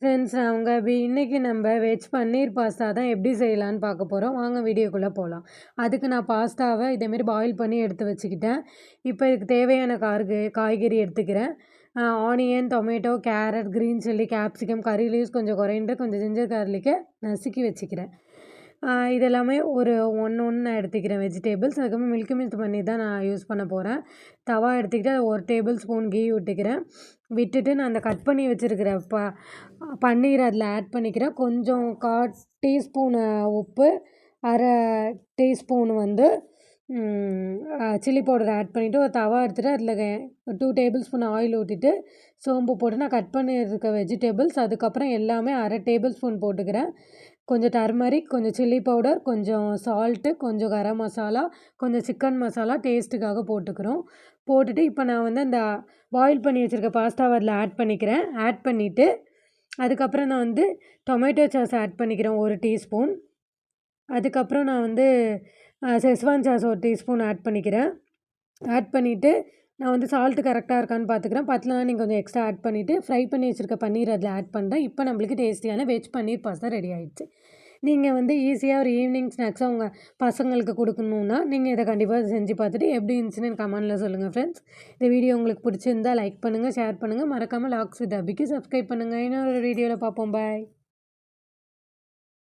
Friends இன்னைக்கு நம்ம veg பன்னீர் pasta தான் எப்படி செய்யலான்னு பார்க்க போகிறோம். வாங்க வீடியோக்குள்ளே போகலாம். அதுக்கு நான் பாஸ்தாவை இதேமாரி பாயில் பண்ணி எடுத்து வச்சுக்கிட்டேன். இப்போ இதுக்கு தேவையான காய்கறி எடுத்துக்கிறேன். Onion, tomato, carrot, green chilli, capsicum, கறி லீவ்ஸ், கொஞ்சம் கொரியண்டர், கொஞ்சம் ஜிஞ்சர் கார்லிக்கை நசுக்கி வச்சுக்கிறேன். இதெல்லாமே ஒன்று நான் எடுத்துக்கிறேன் வெஜிடபிள்ஸ். அதுக்கப்புறம் மில்கி மிஸ்ட் பன்னீர் தான் நான் யூஸ் பண்ண போகிறேன். தவா எடுத்துக்கிட்டு அது 1 டேபிள் ஸ்பூன் கீ விட்டுட்டு நான் அந்த கட் பண்ணி வச்சுருக்கிற பன்னீர் அதில் ஆட் பண்ணிக்கிறேன். கொஞ்சம் 1/4 டீஸ்பூன் உப்பு, 1/2 டீஸ்பூன் சில்லி பவுடர் ஆட் பண்ணிவிட்டு ஒரு தவா எடுத்துகிட்டு அதில் 2 டேபிள் ஸ்பூன் ஆயில் ஊற்றிட்டு சோம்பு போட்டு நான் கட் பண்ணியிருக்க வெஜிடபிள்ஸ் அதுக்கப்புறம் எல்லாமே 1/2 டேபிள் ஸ்பூன் போட்டுக்கிறேன். கொஞ்சம் டர்மரிக், கொஞ்சம் சில்லி பவுடர், கொஞ்சம் சால்ட்டு, கொஞ்சம் கரம் மசாலா, கொஞ்சம் சிக்கன் மசாலா டேஸ்ட்டுக்காக போட்டுட்டு இப்போ நான் அந்த பாயில் பண்ணி வச்சுருக்க பாஸ்தாவை அதில் ஆட் பண்ணிக்கிறேன். ஆட் பண்ணிவிட்டு அதுக்கப்புறம் நான் டொமேட்டோ சாஸ் ஆட் பண்ணிக்கிறேன் 1 டீஸ்பூன். அதுக்கப்புறம் நான் செஸ்வான் சாஸ் 1 டீஸ்பூன் ஆட் பண்ணிக்கிறேன். ஆட் பண்ணிவிட்டு நான் சால்ட்டு கரெக்டாக இருக்கான்னு பார்த்துக்கிறேன். பத்தலனா நீங்கள் கொஞ்சம் எக்ஸ்ட்ரா ஆட் பண்ணிவிட்டு ஃப்ரை பண்ணி வச்சுருக்க பன்னீர் அதில் ஆட் பண்ணுறேன். இப்போ நம்மளுக்கு டேஸ்டியான வெஜ் பன்னீர் பாஸ்தா ரெடி ஆகிடுச்சு. நீங்கள் ஈஸியாக ஒரு ஈவினிங் ஸ்நாக்ஸாக உங்கள் பசங்களுக்கு கொடுக்கணுன்னா நீங்கள் இதை கண்டிப்பாக செஞ்சு பார்த்துட்டு எப்படி இருந்துச்சுன்னு எனக்கு கமெண்ட்டில் சொல்லுங்கள் ஃப்ரெண்ட்ஸ். இந்த வீடியோ உங்களுக்கு பிடிச்சிருந்தால் லைக் பண்ணுங்கள், ஷேர் பண்ணுங்கள். மறக்காமல் லாக்ஸ் வித் அபிக்கு சப்ஸ்கிரைப் பண்ணுங்கள். இன்னொரு வீடியோவில் பார்ப்போம். பாய்.